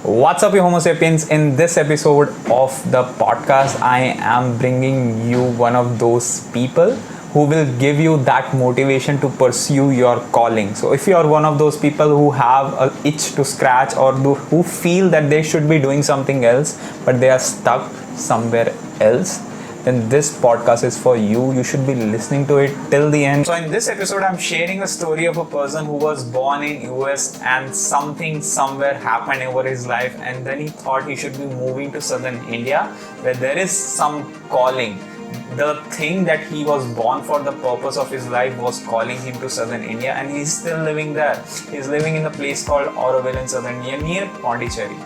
What's up, you Homosapiens? In this episode of the podcast, I am bringing you one of those people who will give you that motivation to pursue your calling. So, if you are one of those people who have a itch to scratch or who feel that they should be doing something else but they are stuck somewhere else, then this podcast is for you. You should be listening to it till the end. So in this episode, I'm sharing a story of a person who was born in US and something somewhere happened over his life, and then he thought he should be moving to southern India where there is some calling. The thing that he was born for, the purpose of his life, was calling him to southern India, and he's still living there. He's living in a place called Auroville in southern India near Pondicherry.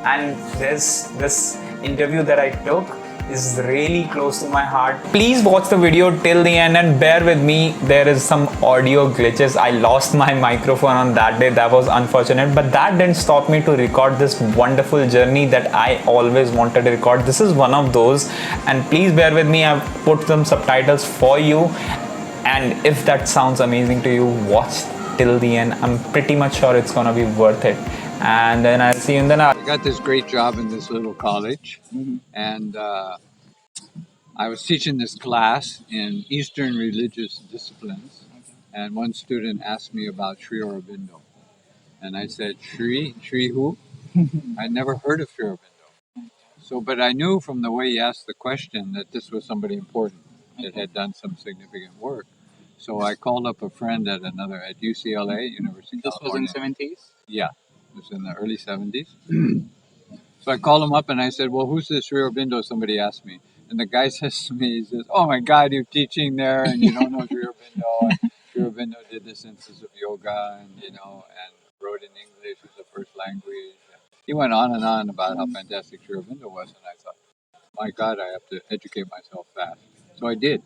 And there's this interview that I took is really close to my heart. Please watch the video till the end and bear with me. There is some audio glitches. I lost my microphone on that day. That was unfortunate, but that didn't stop me to record this wonderful journey that I always wanted to record. This is one of those, and please bear with me. I've put some subtitles for you, and if that sounds amazing to you, watch till the end. I'm pretty much sure it's gonna be worth it. And then I'll see you in the next. I got this great job in this little college, and I was teaching this class in Eastern religious disciplines. And one student asked me about Sri Aurobindo, and I said, Sri who? I'd never heard of Sri Aurobindo. So, but I knew from the way he asked the question that this was somebody important that had done some significant work. So I called up a friend at UCLA, University of California. This was in 70s? Yeah, it was in the early 70s. So I called him up and I said, well, who's this Sri Aurobindo? Somebody asked me. And the guy says to me, he says, oh my God, you're teaching there and you don't know Sri Aurobindo. And Sri Aurobindo did the synthesis of yoga and wrote in English as a first language. He went on and on about how fantastic Sri Aurobindo was. And I thought, my God, I have to educate myself fast. So I did.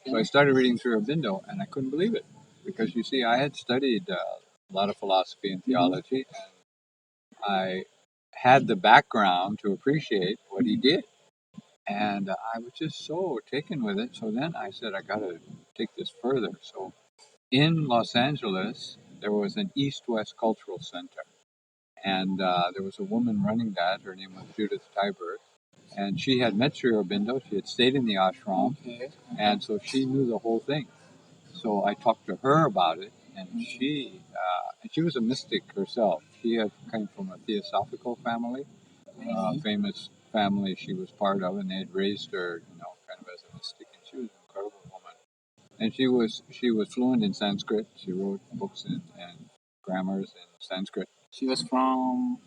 So I started reading Sri Aurobindo and I couldn't believe it. Because you see, I had studied a lot of philosophy and theology, and I had the background to appreciate what he did. And I was just so taken with it. So then I said, I got to take this further. So in Los Angeles, there was an East-West Cultural Center. And there was a woman running that. Her name was Judith Tybert. And she had met Sri Aurobindo. She had stayed in the ashram. And so she knew the whole thing. So I talked to her about it. And she was a mystic herself. She had come from a theosophical family, famous family she was part of, and they had raised her, kind of as a mystic. And she was an incredible woman. And she was fluent in Sanskrit. She wrote books and grammars in Sanskrit. She was from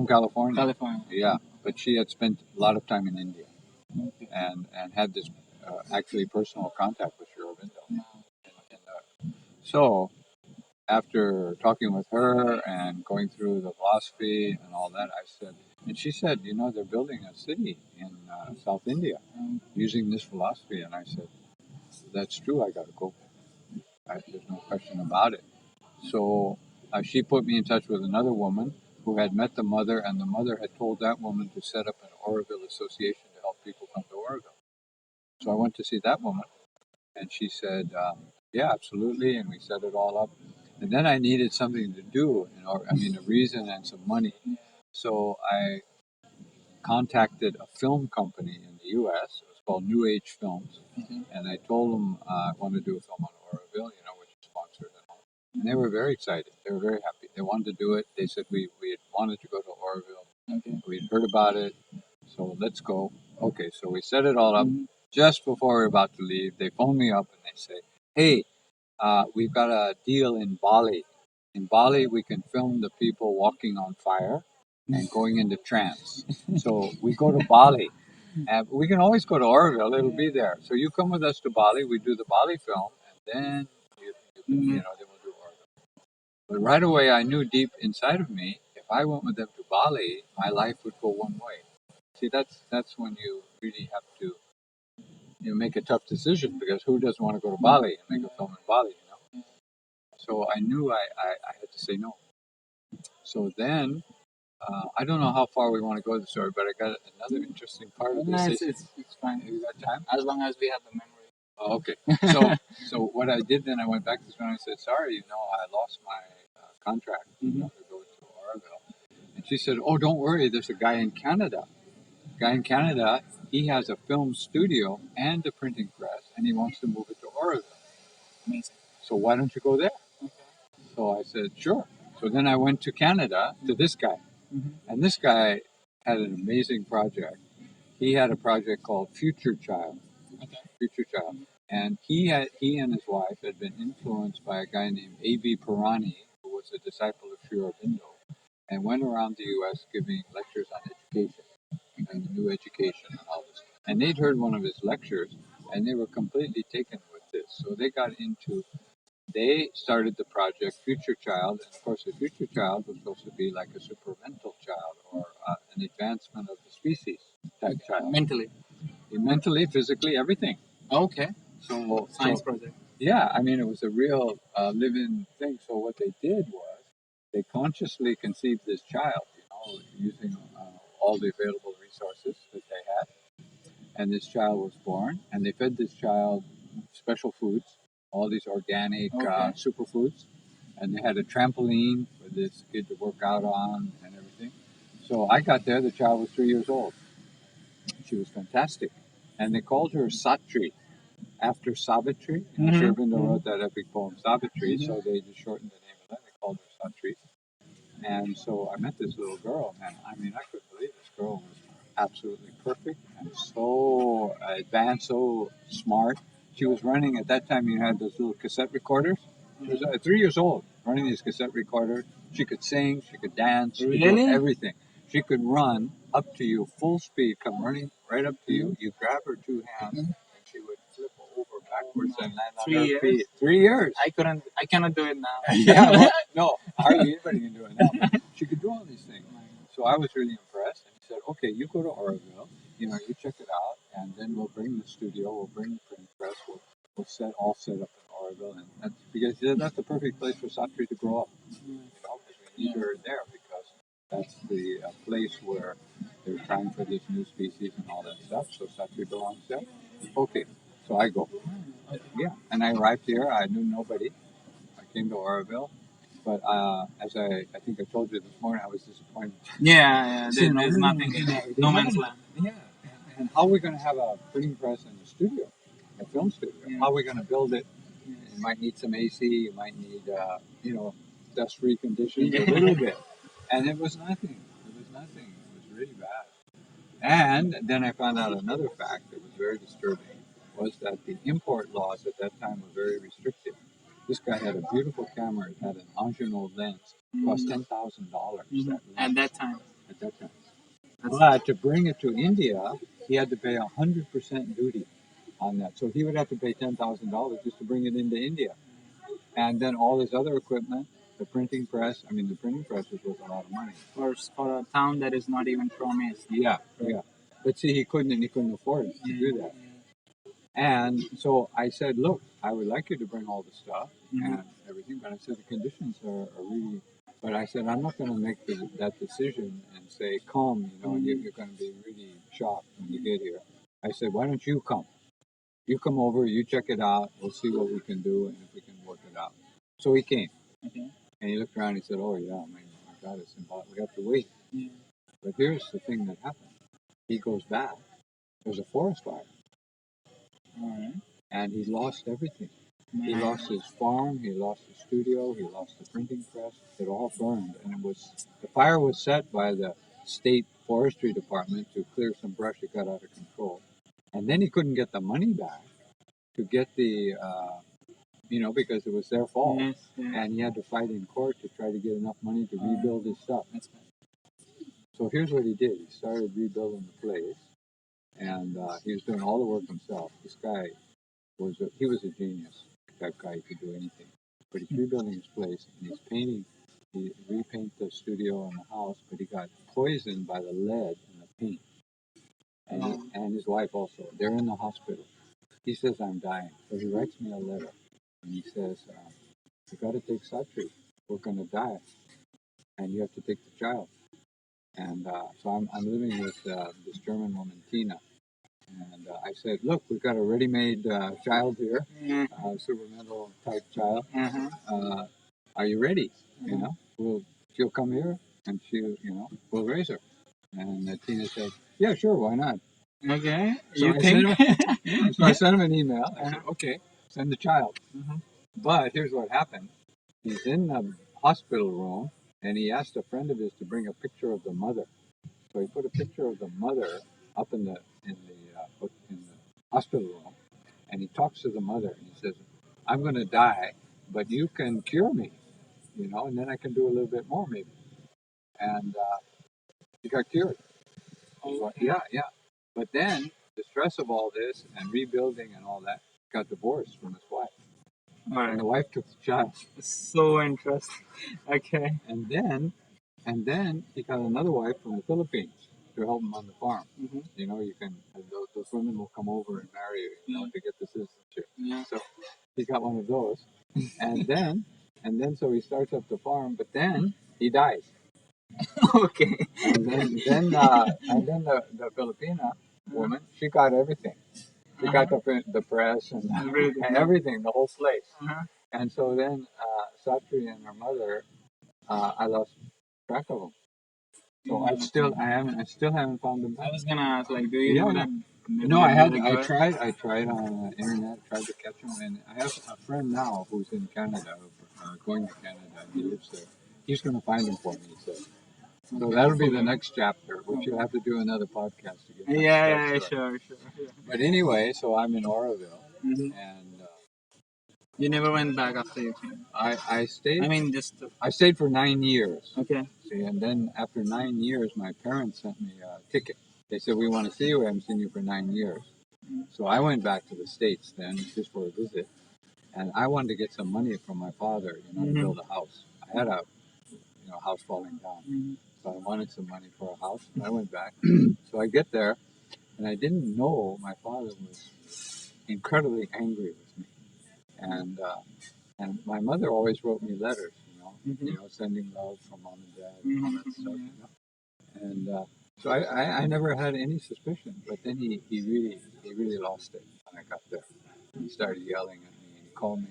California. California. Yeah, but she had spent a lot of time in India, and had this actually personal contact with Sri Aurobindo. So after talking with her and going through the philosophy and all that, I said, and she said, they're building a city in South India using this philosophy. And I said, that's true, I got to go. There's no question about it. So she put me in touch with another woman who had met the mother, and the mother had told that woman to set up an Auroville association to help people come to Auroville. So I went to see that woman, and she said, yeah, absolutely, and we set it all up. And then I needed something to do, a reason and some money. So I contacted a film company in the U.S. It was called New Age Films. And I told them I want to do a film on Auroville, which is sponsored and all. And they were very excited. They were very happy. They wanted to do it. They said, we had wanted to go to Auroville. We'd heard about it. So let's go. Okay, so we set it all up. Just before we were about to leave, they phoned me up and they say, hey, we've got a deal in Bali. In Bali, we can film the people walking on fire and going into trance. So we go to Bali. And we can always go to Auroville. It'll be there. So you come with us to Bali. We do the Bali film, and then then we'll do Auroville. But right away, I knew deep inside of me, if I went with them to Bali, my life would go one way. See, that's when you really have to make a tough decision, because who doesn't want to go to Bali and make a film in Bali, So I knew I had to say no. So then, I don't know how far we want to go with the story, but I got another interesting part of this. It's fine. You got time? As long as we have the memory. Oh, okay. So what I did then, I went back to her and I said, sorry, I lost my contract to go to Auroville. And she said, "Oh, don't worry. There's a guy in Canada. He has a film studio and a printing press, and he wants to move it to Auroville. Amazing. So why don't you go there?" Okay. So I said, "Sure." So then I went to Canada to this guy, and this guy had an amazing project. He had a project called Future Child. Okay. Future Child. And he and his wife had been influenced by a guy named A.B. Pirani, who was a disciple of Sri Aurobindo, and went around the U.S. giving lectures on education and the new education and all this. And they'd heard one of his lectures, and they were completely taken with this. So they started the project Future Child, and of course the Future Child was supposed to be like a supramental child or an advancement of the species type child. Mentally, physically, everything. Okay. Science project. Yeah, I mean, it was a real living thing. So what they did was they consciously conceived this child, using all the available resources that they had. And this child was born, and they fed this child special foods, all these organic superfoods. And they had a trampoline for this kid to work out on and everything. So I got there, the child was 3 years old. She was fantastic. And they called her Satri, after Savitri. Sri Aurobindo wrote that epic poem Savitri, so they just shortened the name of that. They called her Satri. And so I met this little girl, and I mean, I couldn't believe this girl was absolutely perfect and so advanced, so smart. She was running, at that time, you had those little cassette recorders. She was 3 years old, running these cassette recorders. She could sing, she could dance, she could do everything. She could run up to you full speed, come running right up to you. You grab her two hands, and she would flip over backwards and land on her feet. 3 years. I cannot do it now. Yeah, well, no, hardly anybody can do it now. But she could do all these things. So I was really impressed. And he said, "Okay, you go to Auroville, you check it out, and then we'll bring the studio, we'll bring the printing press, we'll set up in Auroville." And that's because he said that's the perfect place for Satri to grow up. Because we need her there, because that's the place where they're trying for this new species and all that stuff. So Satri belongs there. Okay, so I go. Yeah, and I arrived here. I knew nobody. I came to Auroville, but as I think I told you this morning, I was disappointed. There's nothing. No man's land. Yeah, and how are we going to have a printing press in the studio, a film studio? Yeah. How are we going to build it? You might need some AC. You might need, dust-free conditions a little bit. And it was nothing. It was really bad. And then I found out another fact that was very disturbing, was that the import laws at that time were very restrictive. This guy had a beautiful camera. It had an Angeno lens. Cost $10,000. At that time. But to bring it to India, he had to pay 100% duty on that. So he would have to pay $10,000 just to bring it into India. And then all this other equipment, the printing press. I mean, the printing press was worth a lot of money. For a town that is not even promised. Yeah. But see, he couldn't afford it to do that. And so I said, "Look, I would like you to bring all the stuff and everything, but I said the conditions are really." But I said, "I'm not going to make that decision and say, come, you're going to be really shocked when you get here." I said, "Why don't you come? You come over, you check it out, we'll see what we can do and if we can work it out." So he came, and he looked around and he said, "Oh, yeah, my God, it's impossible. We have to wait." But here's the thing that happened. He goes back. There's a forest fire. And he lost everything. He lost his farm, he lost his studio, he lost the printing press. It all burned, and the fire was set by the state forestry department to clear some brush that got out of control. And then he couldn't get the money back to get the, because it was their fault. And he had to fight in court to try to get enough money to rebuild his stuff. So here's what he did. He started rebuilding the place, and he was doing all the work himself. This guy was a genius. That guy could do anything. But he's rebuilding his place, and he's painting. He repainted the studio and the house, but he got poisoned by the lead in the paint. And his wife also. They're in the hospital. He says, "I'm dying." So he writes me a letter, and he says, "You got to take Satri. We're going to die, and you have to take the child." And so I'm living with this German woman, Tina. And I said, "Look, we've got a ready-made child here, supermental type child. Are you ready? You'll come here?" and she, will raise her. And Tina said, yeah, sure, why not? Okay. So You I think? So I sent him an email. I said, okay, send the child. Mhm. But here's what happened. He's in the hospital room, and he asked a friend of his to bring a picture of the mother. So he put a picture of the mother up in the hospital room, and he talks to the mother, and he says, "I'm going to die, but you can cure me, and then I can do a little bit more maybe." And he got cured. So, yeah, yeah. But then the stress of all this and rebuilding and all that, got divorced from his wife, All and the right. wife took the child. So interesting. Okay. And then he got another wife from the Philippines to help him on the farm. Mhm. You can those women will come over and marry you, to get the citizenship. Yeah. So he got one of those, and then so he starts up the farm, but then he dies, Okay. and then the Filipina woman, she got everything. She got the press and Everything. and everything, the whole place. Uh-huh. And so then Satri and her mother, I lost track of them. So I still haven't found them. I was gonna ask, like, do you Yeah, know yeah. that? No, They're I good? tried on the internet, tried to catch them, and I have a friend now who's in Canada, going to Canada. He lives there. He's going to find them for me. He said. So that'll be the next chapter, which you'll have to do another podcast to get Yeah, that yeah, story. sure, sure. But anyway, so I'm in Auroville, Hmm. and You never went back after you came. I stayed. I mean, just I stayed for 9 years. okay. See, and then after 9 years, my parents sent me a ticket. They said, "We want to see you. We haven't seen you for 9 years." So I went back to the States then, just for a visit, and I wanted to get some money from my father, to build a house. I had a, house falling down, Mhm. so I wanted some money for a house. And I went back. So I get there, and I didn't know my father was incredibly angry with me, and my mother always wrote me letters, sending love from mom and dad and all that stuff, And so I never had any suspicion, but then he really lost it when I got there. He started yelling at me and he called me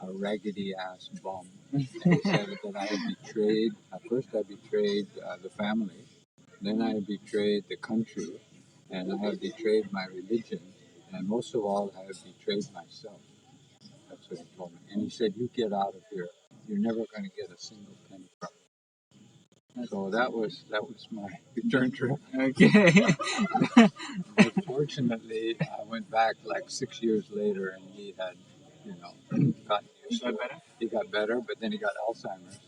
a raggedy ass bum. And he said that I had betrayed. At first, I betrayed the family, then I betrayed the country, and I have betrayed my religion, and most of all, I have betrayed myself. That's what he told me. And he said, "You get out of here. You're never going to get a single penny from me." So that was my return trip. Okay. But fortunately, I went back like 6 years later, and he had, gotten used to it. better? He got better, but then he got Alzheimer's,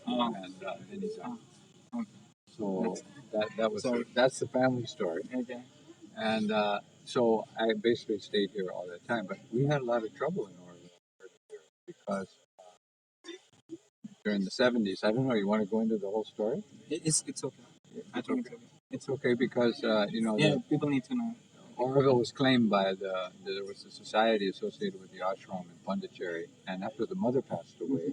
Oh, and then he died. okay. So that was Sorry. that's the family story. Okay. And so I basically stayed here all the time. But we had a lot of trouble in Oregon because during the 70s, I don't know. You want to go into the whole story? It's okay. I think it's okay. It's okay because Yeah, people need to know. Auroville was claimed by there was a society associated with the ashram in Pondicherry, and after the mother passed away,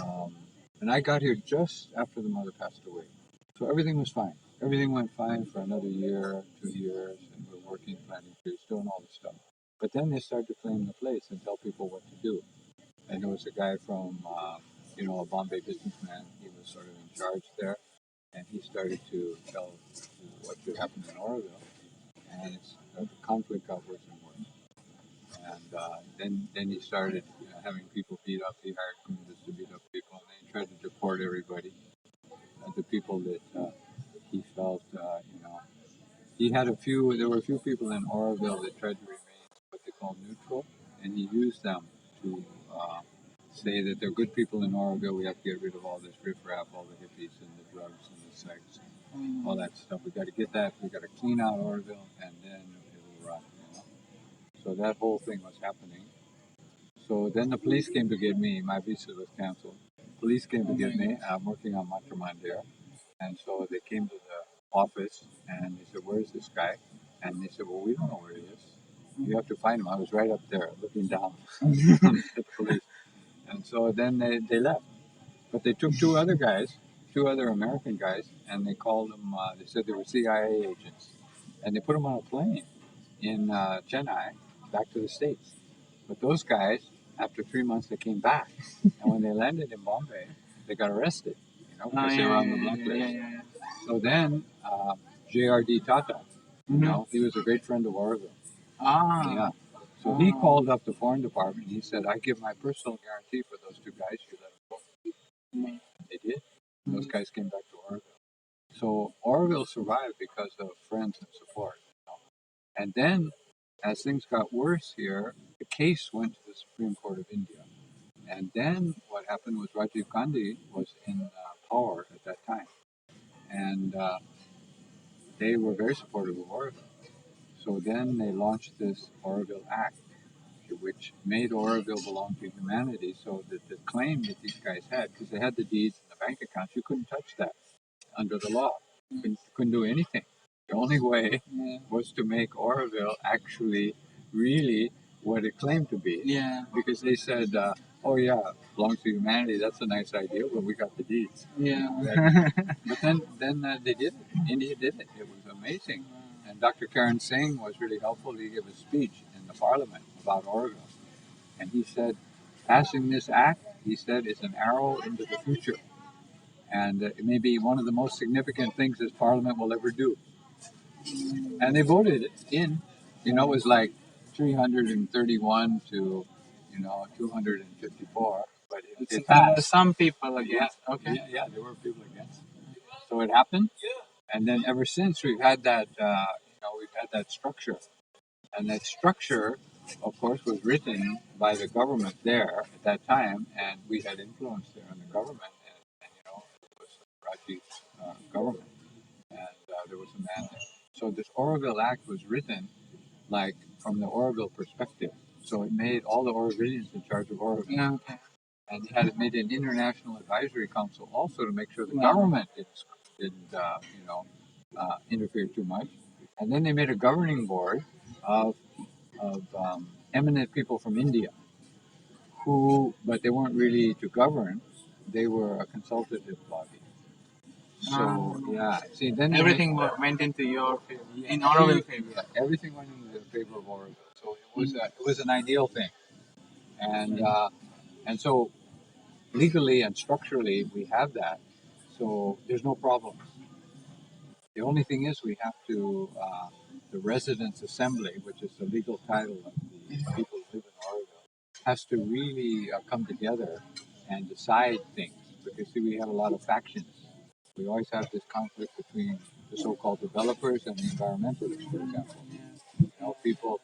um, and I got here just after the mother passed away, so everything was fine. Everything went fine for another year, 2 years, and we're working, planting trees, doing all this stuff. But then they started to claim the place and tell people what to do. And there was a guy from, a Bombay businessman. He was sort of in charge there, and he started to tell what should happen in Oroville, and the conflict got worse and worse. And then he started having people beat up. He hired criminals to beat up people, and then he tried to deport everybody. The people that he felt, he had a few. There were a few people in Auroville that tried to remain what they call neutral, and he used them to say that they're good people in Auroville. We have to get rid of all this riffraff, all the hippies and the drugs and the sex, and all that stuff. We got to get that. We got to clean out Auroville, and then it'll run. So that whole thing was happening. So then the police came to get me. My visa was canceled. Police came to get me. I'm working on Matraman there. And so they came to the office and they said, "Where's this guy?" And they said, "Well, we don't know where he is. You have to find him." I was right up there looking down at the police. And so then they left. But they took two other guys, two other American guys, and they called them, they said they were CIA agents. And they put them on a plane in Chennai back to the States. But those guys, after 3 months, they came back. And when they landed in Bombay, they got arrested, I say around the black place. yeah. So then, J.R.D. Tata, he was a great friend of Auroville. Ah. Yeah. So he called up the foreign department. He said, "I give my personal guarantee for those two guys. You let them go." Mm. They did. Those guys came back to Auroville. So Auroville survived because of friends and support. And then, as things got worse here, the case went to the Supreme Court of India. And then what happened was Rajiv Gandhi was in power at that time. And they were very supportive of Auroville. So then they launched this Auroville Act, which made Auroville belong to humanity, so that the claim that these guys had, because they had the deeds and the bank accounts, you couldn't touch that under the law. Couldn't do anything. The only way was to make Auroville actually really what it claimed to be. Yeah. Because they said, "Oh yeah, belongs to humanity. That's a nice idea, but we got the deeds." Yeah. But then they did it. India did it. It was amazing. And Dr. Karan Singh was really helpful. He gave a speech in the parliament about Auroville. And he said, passing this act, he said, is an arrow into the future. And it may be one of the most significant things this parliament will ever do. And they voted it in. It was like 331 to, 254. But it There were passed. some people against. Okay. Yeah, there were people against. So it happened. And then ever since we've had that structure. And that structure, of course, was written by the government there at that time, and we had influence there in the government, and it was Raji's government, and there was a man there. So this Auroville Act was written like from the Auroville perspective. So it made all the Aurovillians in charge of Auroville. Yeah. Okay. And it made an international advisory council also to make sure the government didn't interfere too much. And then they made a governing board of eminent people from India but they weren't really to govern. They were a consultative body. So see, then Everything went into your favor, in Auroville favor. Yeah, everything went into the favor of Auroville. So it was an ideal thing, and so legally and structurally we have that. So there's no problem. The only thing is we have to the residents' assembly, which is the legal title of the people who live in Auroville, has to really come together and decide things. Because see, we have a lot of factions. We always have this conflict between the so-called developers and the environmentalists, for example. People,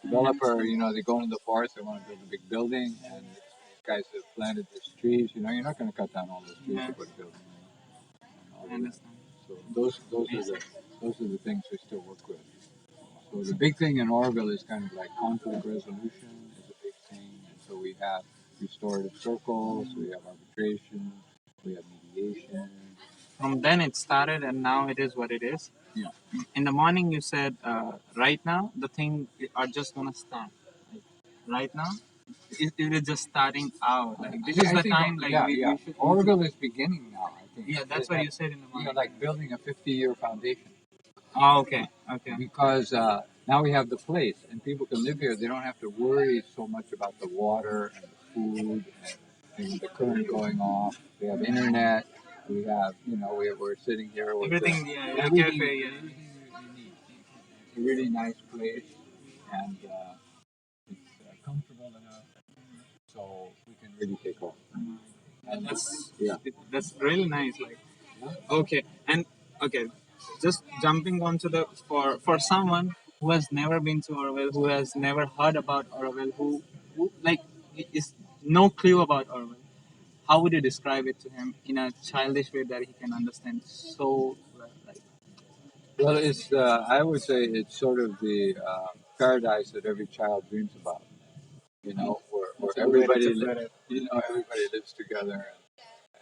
developer, they go into the forest, they want to build a big building, and these guys have planted these trees. You're not going to cut down all those trees to put a building. I understand. So those are the things we still work with. So the big thing in Auroville is kind of like conflict resolution is a big thing, and so we have restorative circles, we have arbitration, we have mediation. From then it started, and now it is what it is. Yeah. In the morning, you said, right now the thing are just gonna start. Like, right now, it is just starting out. Like this is the time. Like we should. Auroville is beginning now. I think. Yeah, that's what you said in the morning. Like building a 50-year foundation. Oh, okay. Okay. Because now we have the place, and people can live here. They don't have to worry so much about the water and the food and the current going off. We have internet. We have, we're sitting here with Everything. Yeah. everything, Cafe. Yeah. everything you need. It's a really nice place, and it's comfortable enough, so we can really take off. And That's really nice. Like, okay, and okay, just jumping onto the for someone who has never been to Auroville, who has never heard about Auroville, who like is no clue about Auroville. How would you describe it to him in a childish way that he can understand so well? Like, well, it's I would say it's sort of the paradise that every child dreams about. Where everybody lives together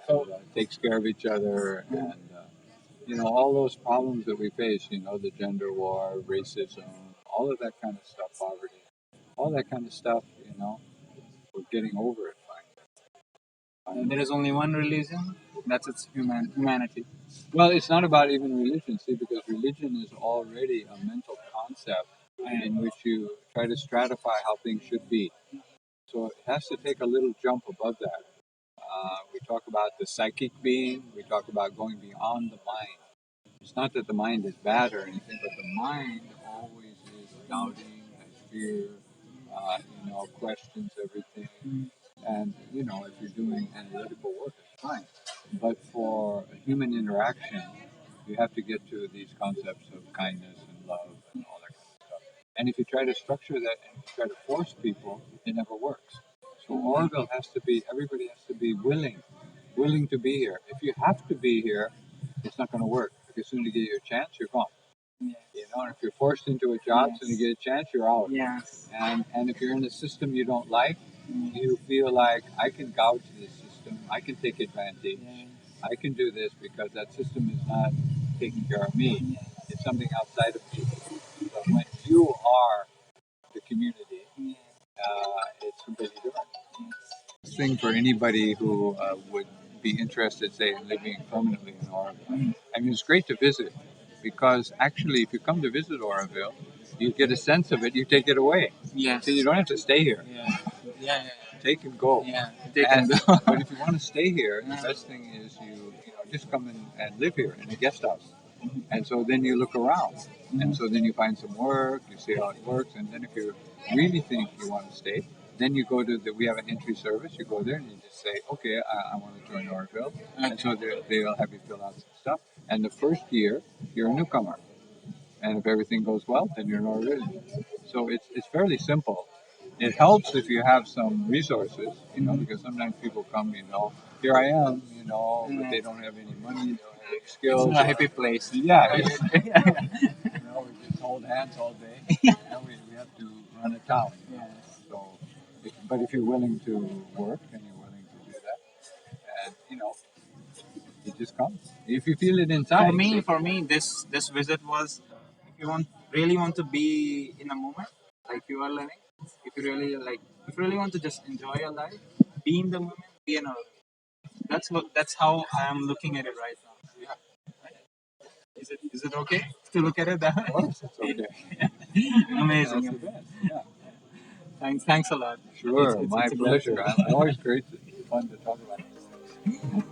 and takes care of each other, and all those problems that we face. The gender war, racism, all of that kind of stuff, poverty, all that kind of stuff. We're getting over it finally. there is only one religion. That's its humanity. Well, it's not about even religion, see, because religion is already a mental concept in which you try to stratify how things should be. So it has to take a little jump above that. We talk about the psychic being. We talk about going beyond the mind. It's not that the mind is bad or anything, but the mind always is doubting, has fear, questions everything. And, if you're doing analytical work, it's fine. But for a human interaction, you have to get to these concepts of kindness and love and all that kind of stuff. And if you try to structure that and you try to force people, it never works. So Auroville has to be, everybody has to be willing to be here. If you have to be here, it's not going to work. Because as soon as you get your chance, you're gone. Yes. And if you're forced into a job, as soon as you get a chance, you're out. Yes. And if you're in a system you don't like, you feel like I can gouge this system, I can take advantage, I can do this because that system is not taking care of me. It's something outside of me. But when you are the community, it's completely different. Thing for anybody who would be interested, say, in living permanently in Auroville. I mean, it's great to visit because actually, if you come to visit Auroville, you get a sense of it, you take it away. Yes. So you don't have to stay here. Yeah. Take and go. Yeah. Take and go. But if you want to stay here, the best thing is you just come in and live here in a guest house. And so then you look around. And so then you find some work, you see how it works, and then if you really think you want to stay, then you go to we have an entry service, you go there and you just say, okay, I want to join Auroville. And so they'll have you fill out some stuff. And the first year, you're a newcomer. And if everything goes well, then you're an Auroville. So it's fairly simple. It helps if you have some resources, because sometimes people come, here I am, but they don't have any money, they don't have any skills. It's not a happy place. Yeah. We just hold hands all day. We have to run a town. So, but if you're willing to work and you're willing to do that, and you just come. If you feel it inside. For me, this visit was, if you really want to be in a moment, like you are learning. If you really want to just enjoy your life, be in the moment, be an artist. That's how I am looking at it right now. Yeah. Is it okay to look at it that way? Of course, it's okay. Amazing. Yeah. Thanks a lot. Sure, It's my a pleasure. pleasure. It's always great, fun to talk about this.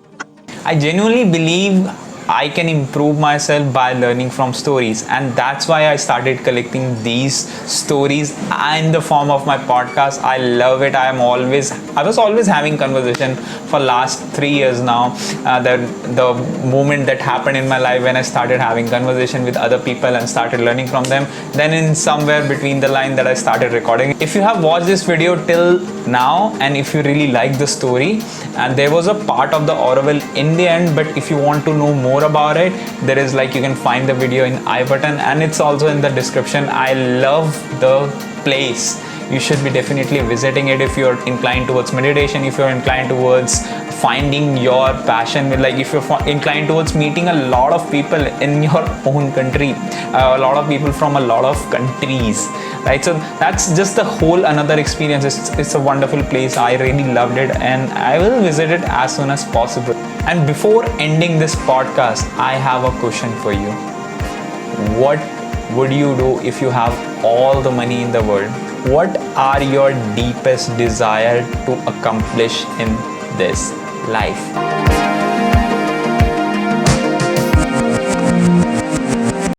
I genuinely believe I can improve myself by learning from stories, and that's why I started collecting these stories in the form of my podcast. I love it. I was always having conversation for last 3 years now. The moment that happened in my life when I started having conversation with other people and started learning from them, then in somewhere between the line that I started recording. If you have watched this video till now, and if you really like the story, and there was a part of the Auroville in the end, but if you want to know more about it, there is you can find the video in I button, and it's also in the description. I love the place. You should be definitely visiting it if you're inclined towards meditation, if you're inclined towards finding your passion, if you're inclined towards meeting a lot of people in your own country, a lot of people from a lot of countries, right? So that's just the whole another experience. It's a wonderful place. I really loved it, and I will visit it as soon as possible. And before ending this podcast, I have a question for you. What would you do if you have all the money in the world? What are your deepest desire to accomplish in this life?